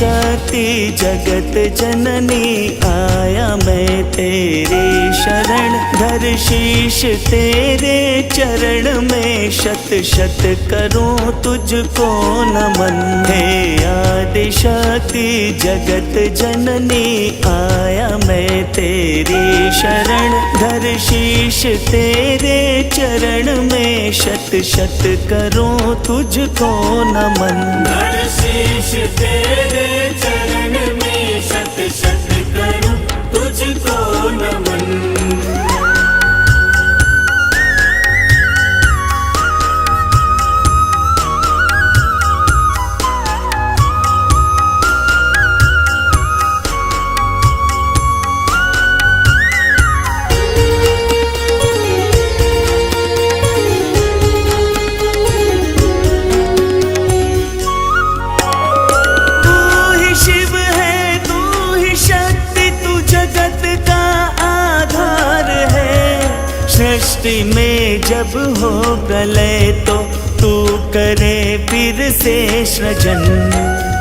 आदिशक्ति जगत जननी आया मैं तेरे शरण, धर शीश तेरे चरण में शत शत करूं तुझको नमन। हे आदिशक्ति जगत जननी आया मैं तेरी शरण, धर शीश तेरे चरण में शत शत करूं तुझको नमन। धर शीश तेरे चरण में शत शत करूं तुझको नमन। सृष्टि में जब हो प्रलय तो तू करे फिर से सृजन।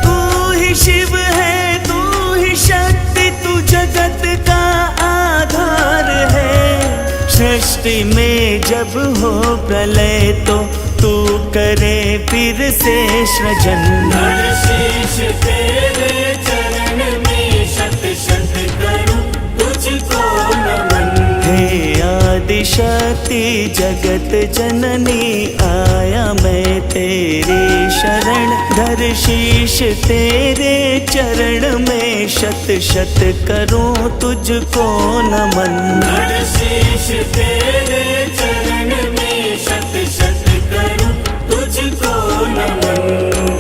तू ही शिव है, तू ही शक्ति, तू जगत का आधार है। सृष्टि में जब हो प्रलय तो तू करे फिर से सृजन। धर शीश तेरे चरण में शत शत करूं तुझको नमन। हे आदिशक्ति जगत जननी आया मैं तेरी शरण, धर शीश तेरे चरण में शत शत करूं तुझको नमन। धर शीश तेरे चरण में शत शत करूं तुझको नमन।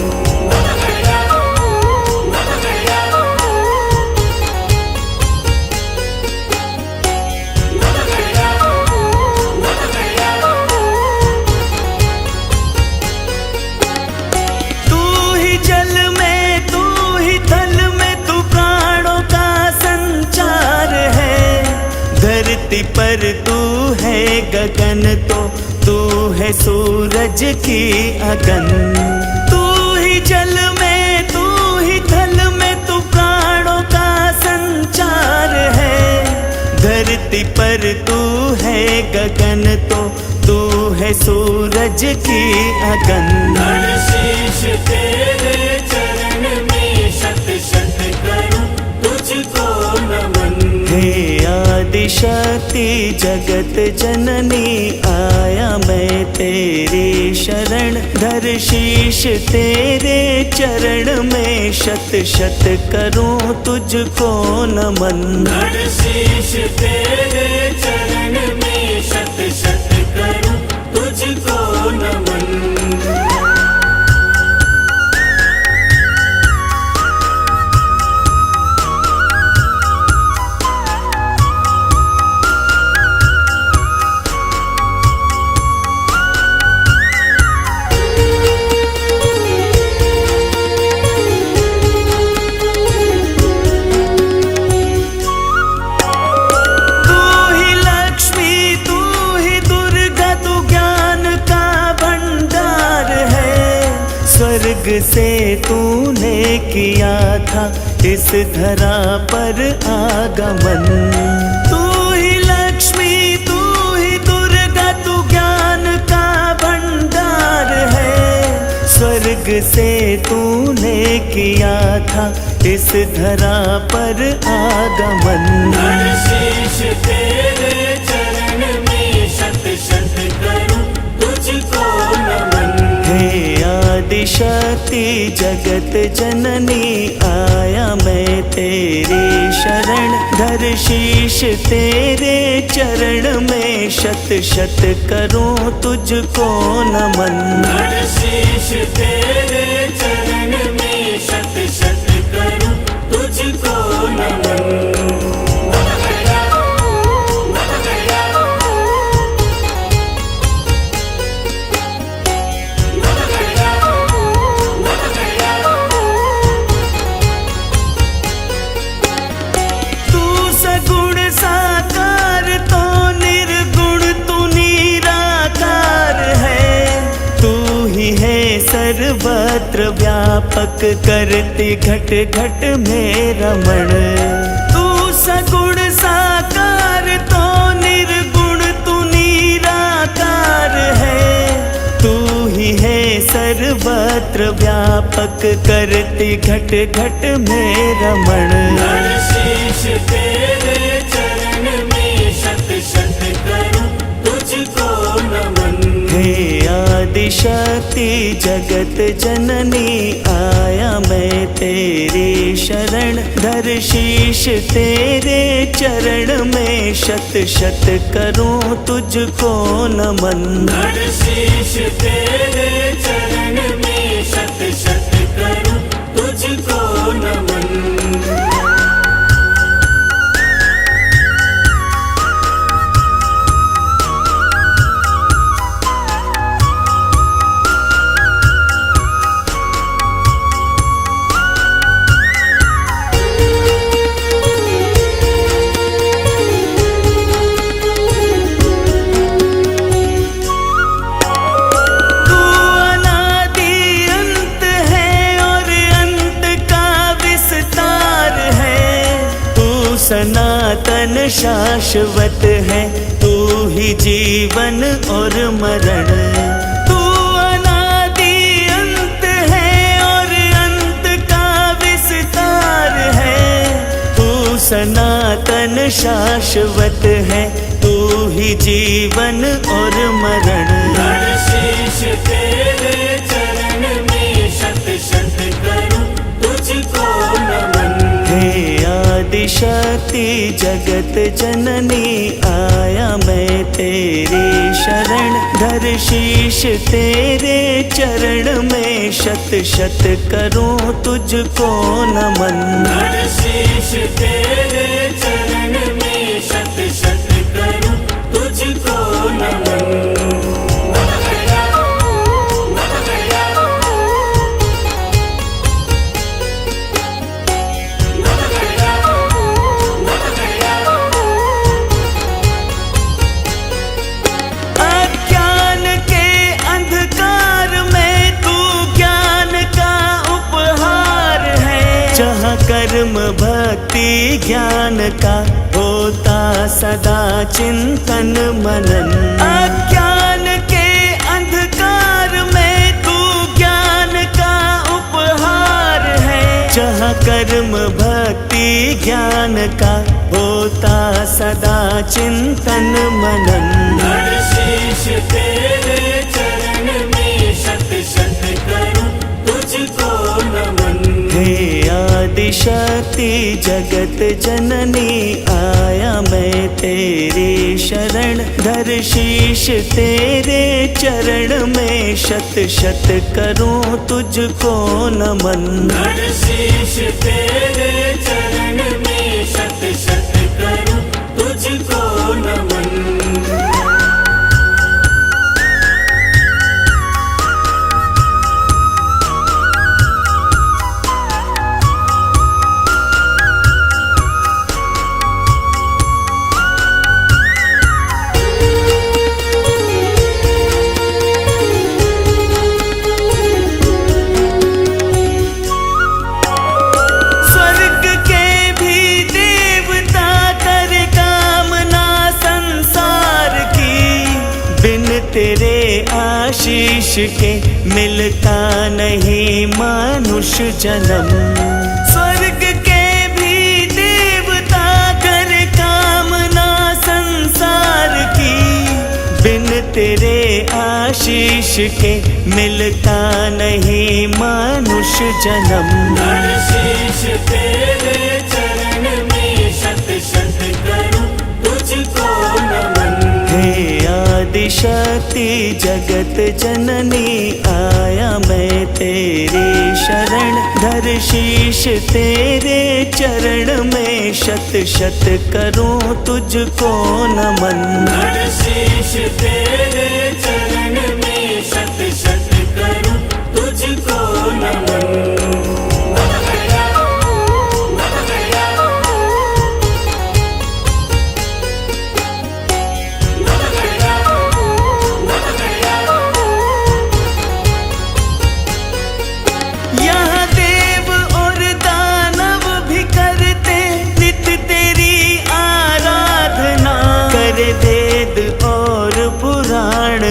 धरती पर तू है गगन तो तू है सूरज की अगन। तू ही जल में, तू ही थल में, तू प्राणों का संचार है। धरती पर तू है गगन तो तू है सूरज की अगन। धर शीश तेरे चरण में शत शत करूं तुझको नमन। हे आदिशक्ति जगत जननी आया मैं तेरी शरण, धर शीश तेरे चरण में शत शत करूं तुझको नमन। धर शीश तेरे चरण में शत शत करूं तुझको नमन। स्वर्ग से तूने किया था इस धरा पर आगमन। तू ही लक्ष्मी, तू ही दुर्गा, तू ज्ञान का भंडार है। स्वर्ग से तूने किया था इस धरा पर आगमन। धर शीश तेरे चरण में शत शत करूं तुझको नमन। हे आदिशक्ति जगत जननी आया मैं तेरी शरण, धर शीश तेरे चरण में शत शत करूं तुझको नमन। धर शीश तेरे चरण में शत शत करूं तुझको नमन। सर्वत्र व्यापक व्यापक करती घट घट में रमण। तू सगुण साकार तो निर्गुण तू निराकार है। तू ही है सर्वत्र व्यापक करती घट घट में रमण। हर शीश तेरे चरण में शत शत करूं तुझको नमन। हे आदिशक्ति जगत जननी आया मैं तेरी शरण। धर शीश तेरे चरण में शत शत करूं तुझको नमन। हर शीश तेरे चरण में शत शत करूं तुझको नमन। सनातन शाश्वत है तू ही जीवन और मरण। तू अनादि अंत है और अंत का विस्तार है। तू सनातन शाश्वत है तू ही जीवन और मरण। हर शीश तेरे चरण में शत शत करूं तुझको नमन। हे आदिशक्ति जगत जननी आया मैं तेरी शरण। धर शीश तेरे चरण में शत शत करूं तुझको नमन। हर शीश तेरे चरण में शत शत करूं तुझको नमन। जहाँ कर्म भक्ति ज्ञान का होता सदा चिंतन मनन। अज्ञान के अंधकार में तू ज्ञान का उपहार है। जहाँ कर्म भक्ति ज्ञान का होता सदा चिंतन मनन। हर शीश तेरे चरण में शत शत करूं तुझको नमन। हे आदिशक्ति जगत जननी आया मैं तेरी शरण। धर शीश तेरे चरण में शत शत करूं तुझको नमन। हर शीश तेरे चरण में शत शत करूं तुझको नमन। तेरे आशीष के मिलता नहीं मनुष्य जन्म। स्वर्ग के भी देवता कर कामना संसार की। बिन तेरे आशीष के मिलता नहीं मनुष्य जन्म। हर शीश तेरे चरण में शत शत करूं तुझको नमन। हे आदिशक्ति जगत जननी आया मैं तेरी शरण। धर शीश तेरे चरण में शत शत करूं तुझको नमन। हर शीश तेरे चरण में शत शत करूं तुझको नमन। यहाँ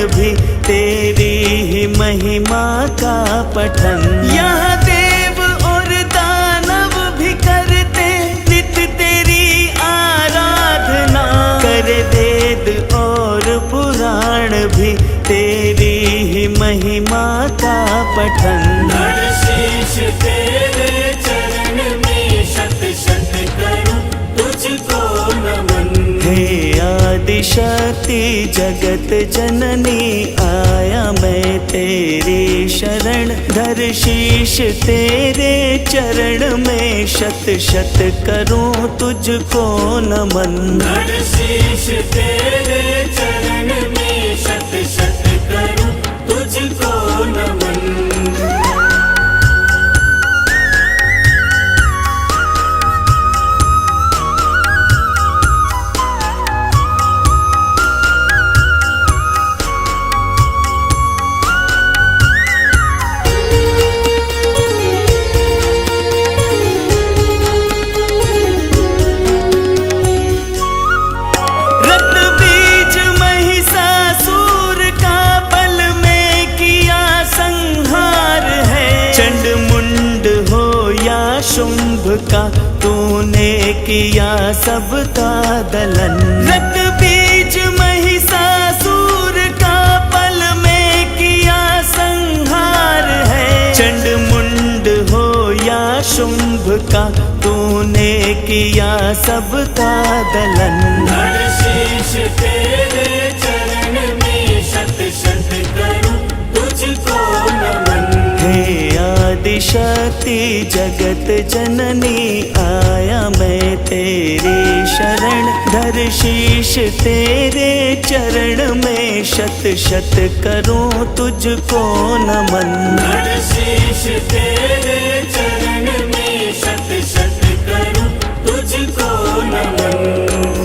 भी तेरी ही महिमा का पठन। यहाँ देव और दानव भी करते नित तेरी आराधना। करे वेद और पुराण भी तेरी ही महिमा का पठन। धर शीश तेरे चरण में शत शत करूं तुझको नमन। हे आदिशक्ति जगत जननी आया मैं तेरी शरण। धर शीश तेरे चरण में शत शत करूं तुझको नमन। धर शीश तेरे चरण में शत शत करूं तुझको नमन। शुंभ का तूने किया सबका दलन। रक्त बीज महिषासुर का पल में किया संहार है। चंड मुंड हो या शुंभ का तूने किया सबका दलन। धर शीश तेरे चरण में शत शत करूं तुझको नमन। हे आदिशक्ति जगत जननी आया मैं तेरी शरण। धर शीश तेरे चरण में शत शत करूं तुझको नमन। धर शीश तेरे चरण में शत शत करूं तुझको नमन।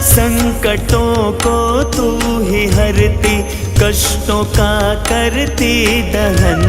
संकटों को तू ही हरती कष्टों का करती दहन।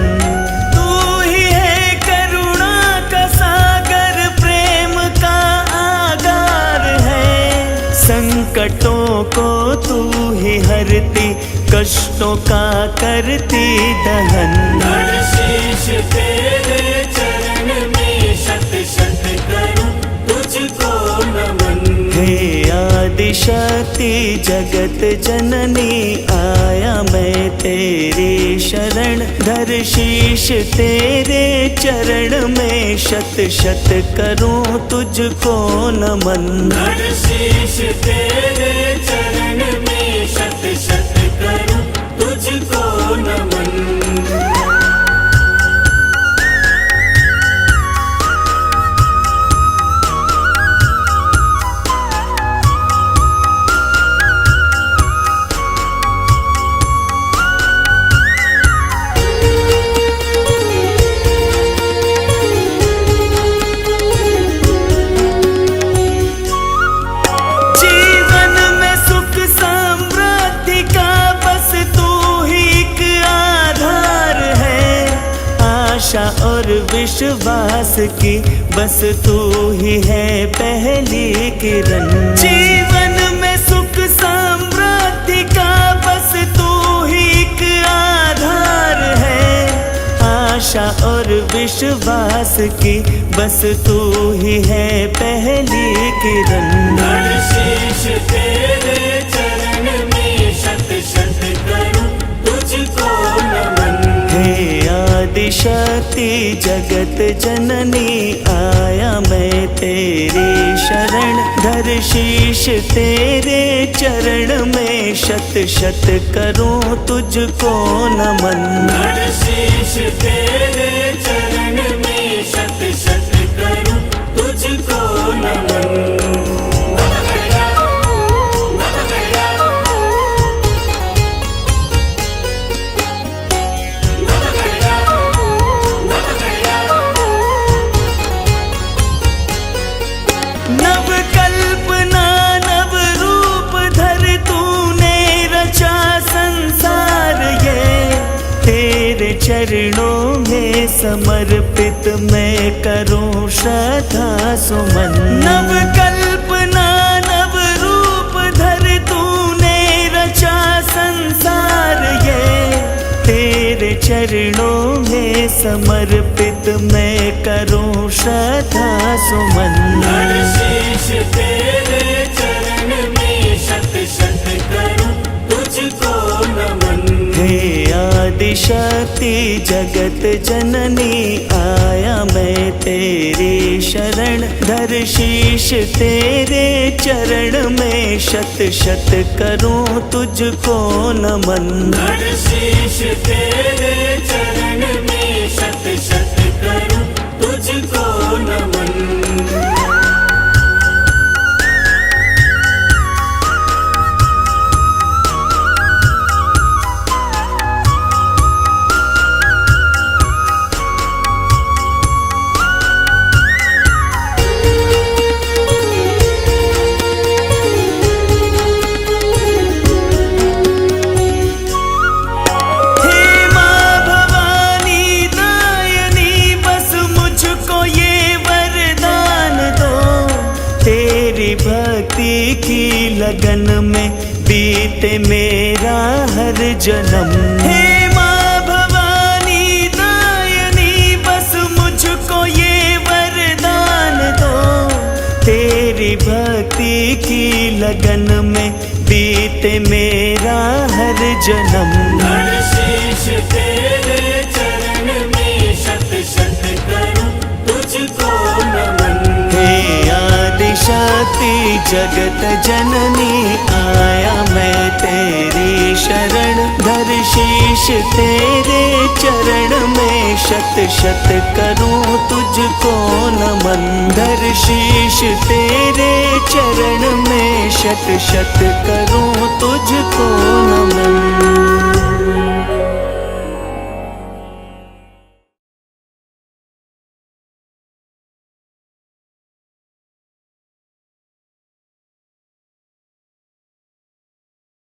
तू ही है करुणा का सागर प्रेम का आगार है। संकटों को तू ही हरती कष्टों का करती दहन। धर शीश तेरे चरण में शत शत करूं तुझको नमन। हे आदिशक्ति जगत जननी आया मैं तेरी शरण। धर शीश तेरे चरण में शत शत करूं तुझको नमन। धर शीश तेरे चरण में शत शत करूं तुझको नमन। आशा और विश्वास की बस तू ही है पहली किरण। जीवन में सुख समृद्धि का बस तू ही एक आधार है। आशा और विश्वास की बस तू ही है पहली किरण। धर शीश तेरे चरण में शत शत करूं तुझको नमन। हे आदिशक्ति जगत जननी आया मैं तेरी शरण। धर शीश तेरे चरण में शत शत करूं तुझको नमन। धर शीश तेरे चरण में शत शत करूं तुझको नमन। नव कल्पना नव रूप धर तूने रचा संसार ये, तेरे चरणों में समर्पित मैं करूं श्रद्धा सुमन। नव कल्पना नव रूप धर तूने रचा संसार ये, तेरे चरणों में समर्पित मैं करूं श्रद्धा सुमन। धर शीश तेरे चरण में शत शत करूं तुझको नमन। हे आदि शक्ति जगत जननी आया मैं तेरी शरण, धर शीश तेरे चरण में शत शत करूं तुझको नमन। धर शीश तेरे चरण में शत शत करूं तुझको नमन। भक्ति की लगन में बीते मेरा हर जन्म। हे माँ भवानी दायनी बस मुझको ये वरदान दो, तेरी भक्ति की लगन में बीते मेरा हर जन्म। धर शीश तेरे चरण में शत शत करूं तुझको नमन। शक्ति जगत जननी आया मैं तेरी शरण, धर शीश तेरे चरण में शत शत करूं तुझको नमन। धर शीश तेरे चरण में शत शत करूं तुझको नमन।